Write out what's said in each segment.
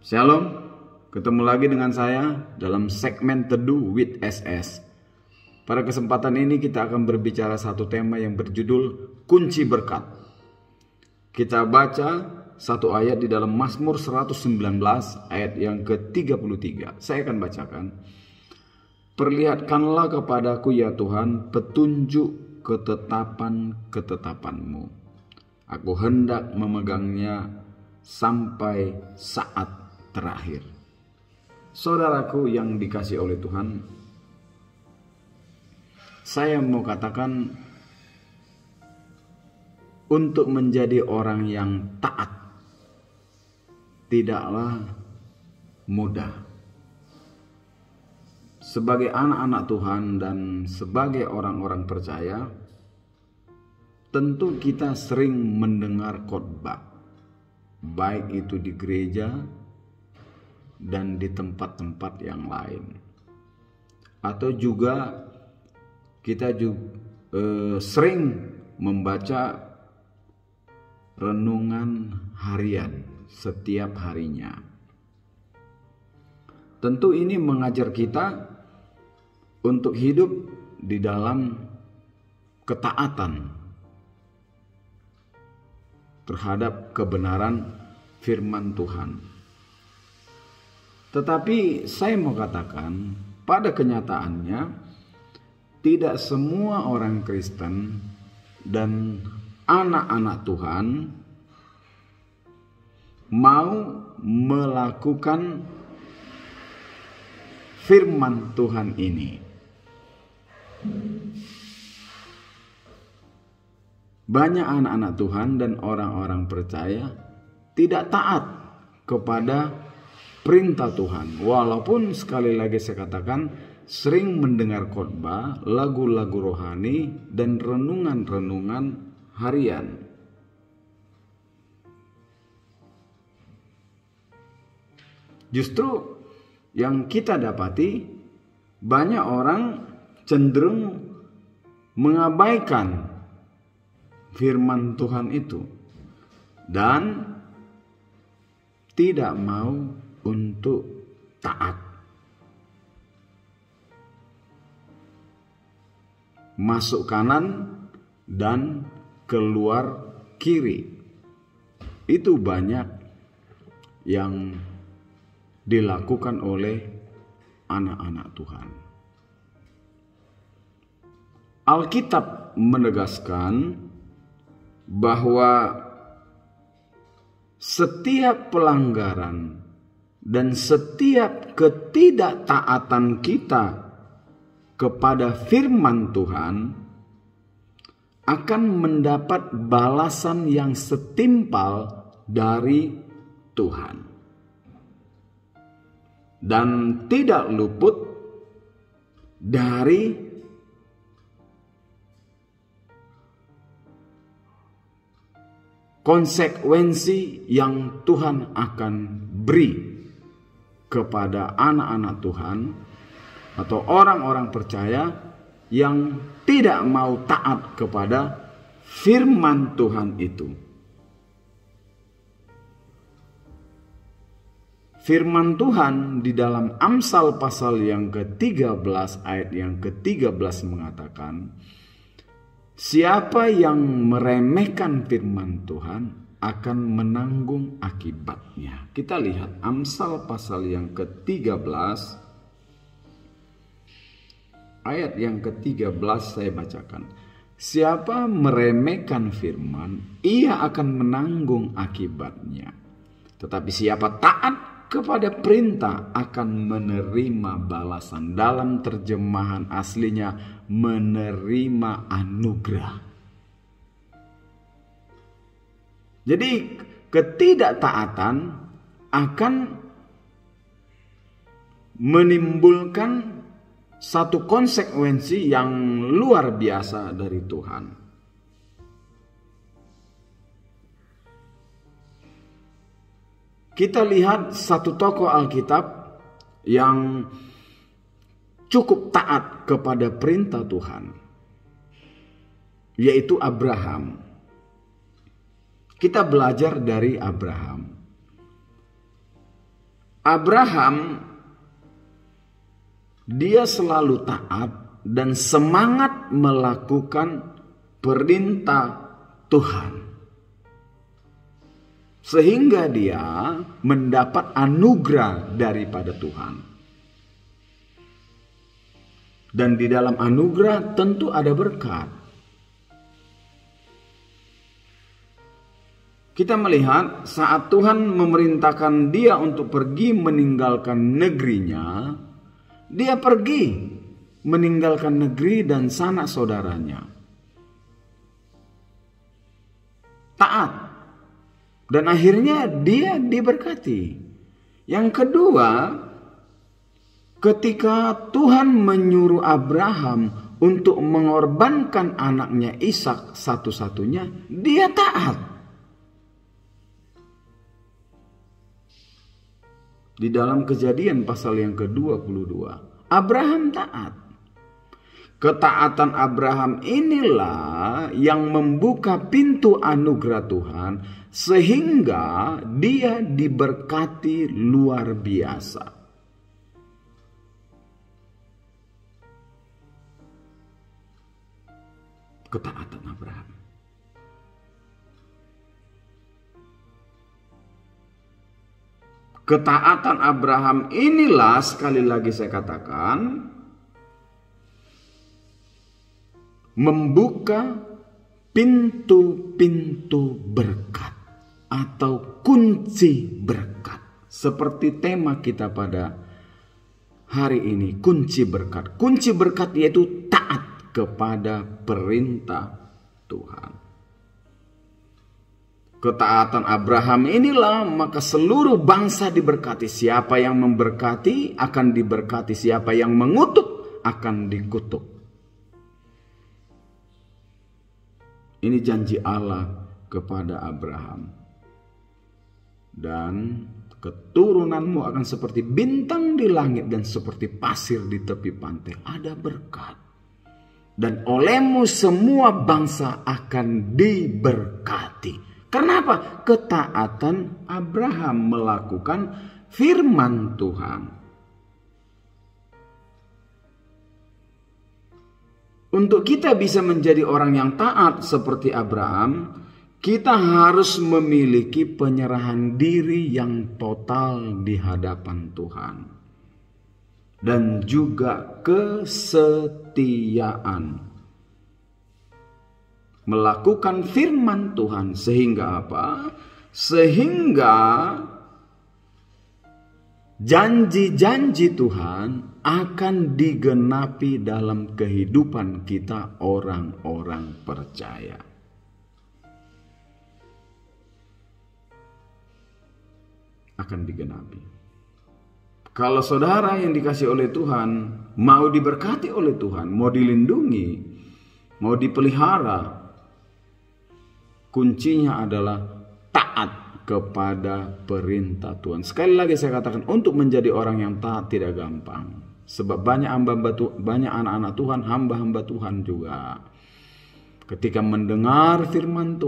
Shalom, ketemu lagi dengan saya dalam segmen Teduh with SS. Pada kesempatan ini kita akan berbicara satu tema yang berjudul Kunci Berkat. Kita baca satu ayat di dalam Mazmur 119 ayat yang ke-33. Saya akan bacakan. Perlihatkanlah kepadaku ya Tuhan petunjuk ketetapan-ketetapan-Mu. Aku hendak memegangnya sampai saat terakhir. Saudaraku yang dikasihi oleh Tuhan, saya mau katakan untuk menjadi orang yang taat tidaklah mudah. Sebagai anak-anak Tuhan dan sebagai orang-orang percaya, tentu kita sering mendengar khotbah, baik itu di gereja dan di tempat-tempat yang lain, atau juga kita sering membaca renungan harian setiap harinya. Tentu ini mengajar kita untuk hidup di dalam ketaatan terhadap kebenaran firman Tuhan. Tetapi saya mau katakan, pada kenyataannya tidak semua orang Kristen dan anak-anak Tuhan mau melakukan firman Tuhan ini. Banyak anak-anak Tuhan dan orang-orang percaya tidak taat kepada perintah Tuhan. Walaupun sekali lagi saya katakan sering mendengar khotbah, lagu-lagu rohani dan renungan-renungan harian. Justru yang kita dapati banyak orang cenderung mengabaikan firman Tuhan itu dan tidak mau untuk taat. Masuk kanan dan keluar kiri. Itu banyak yang dilakukan oleh anak-anak Tuhan. Alkitab menegaskan bahwa setiap pelanggaran dan setiap ketidaktaatan kita kepada firman Tuhan akan mendapat balasan yang setimpal dari Tuhan. Dan tidak luput dari konsekuensi yang Tuhan akan beri kepada anak-anak Tuhan atau orang-orang percaya yang tidak mau taat kepada firman Tuhan itu. Firman Tuhan di dalam Amsal pasal yang ke-13 ayat yang ke-13 mengatakan, siapa yang meremehkan firman Tuhan akan menanggung akibatnya. Kita lihat Amsal pasal yang ke-13 ayat yang ke-13 saya bacakan. Siapa meremehkan firman, ia akan menanggung akibatnya. Tetapi siapa taat kepada perintah akan menerima balasan. Dalam terjemahan aslinya menerima anugerah. Jadi ketidaktaatan akan menimbulkan satu konsekuensi yang luar biasa dari Tuhan. Kita lihat satu tokoh Alkitab yang cukup taat kepada perintah Tuhan, yaitu Abraham. Kita belajar dari Abraham. Abraham dia selalu taat dan semangat melakukan perintah Tuhan. Sehingga dia mendapat anugerah daripada Tuhan. Dan di dalam anugerah tentu ada berkat. Kita melihat saat Tuhan memerintahkan dia untuk pergi meninggalkan negerinya, dia pergi meninggalkan negeri dan sanak saudaranya. Taat. Dan akhirnya dia diberkati. Yang kedua, ketika Tuhan menyuruh Abraham untuk mengorbankan anaknya Ishak satu-satunya, dia taat. Di dalam Kejadian pasal yang ke-22, Abraham taat. Ketaatan Abraham inilah yang membuka pintu anugerah Tuhan sehingga dia diberkati luar biasa. Ketaatan Abraham. Ketaatan Abraham inilah, sekali lagi saya katakan, membuka pintu-pintu berkat atau kunci berkat. Seperti tema kita pada hari ini, kunci berkat. Kunci berkat yaitu taat kepada perintah Tuhan. Ketaatan Abraham inilah maka seluruh bangsa diberkati. Siapa yang memberkati akan diberkati. Siapa yang mengutuk akan dikutuk. Ini janji Allah kepada Abraham. Dan keturunanmu akan seperti bintang di langit dan seperti pasir di tepi pantai. Ada berkat. Dan olehmu semua bangsa akan diberkati. Kenapa? Ketaatan Abraham melakukan firman Tuhan. Untuk kita bisa menjadi orang yang taat seperti Abraham, kita harus memiliki penyerahan diri yang total di hadapan Tuhan. Dan juga kesetiaan. Melakukan firman Tuhan sehingga apa? Sehingga janji-janji Tuhan akan digenapi dalam kehidupan kita orang-orang percaya. Akan digenapi. Kalau saudara yang dikasih oleh Tuhan mau diberkati oleh Tuhan, mau dilindungi, mau dipelihara, kuncinya adalah taat kepada perintah Tuhan. Sekali lagi saya katakan, untuk menjadi orang yang taat tidak gampang. Sebab banyak anak-anak Tuhan, hamba-hamba Tuhan juga. Ketika mendengar firman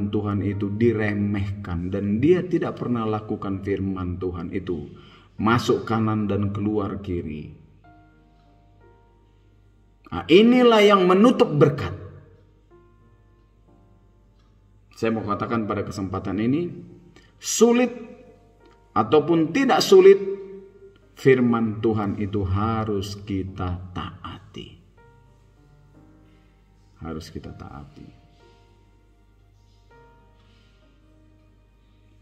Tuhan itu diremehkan. Dan dia tidak pernah lakukan firman Tuhan itu. Masuk kanan dan keluar kiri. Nah, inilah yang menutup berkat. Saya mau katakan pada kesempatan ini, sulit ataupun tidak sulit, firman Tuhan itu harus kita taati. Harus kita taati.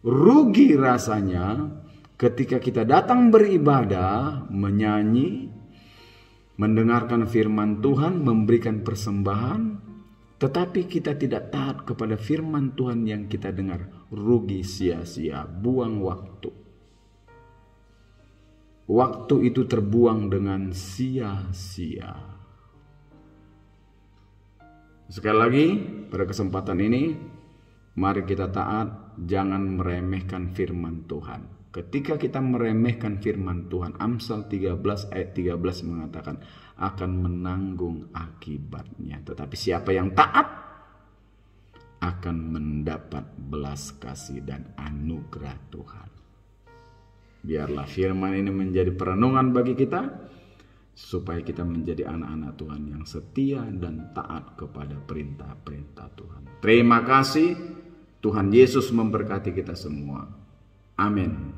Rugi rasanya ketika kita datang beribadah, menyanyi, mendengarkan firman Tuhan, memberikan persembahan, tetapi kita tidak taat kepada firman Tuhan yang kita dengar. Rugi sia-sia, buang waktu. Waktu itu terbuang dengan sia-sia. Sekali lagi, pada kesempatan ini, mari kita taat, jangan meremehkan firman Tuhan. Ketika kita meremehkan firman Tuhan, Amsal 13 ayat 13 mengatakan, akan menanggung akibatnya. Tetapi siapa yang taat akan mendapat belas kasih dan anugerah Tuhan. Biarlah firman ini menjadi perenungan bagi kita, supaya kita menjadi anak-anak Tuhan yang setia dan taat kepada perintah-perintah Tuhan. Terima kasih. Tuhan Yesus memberkati kita semua. Amin.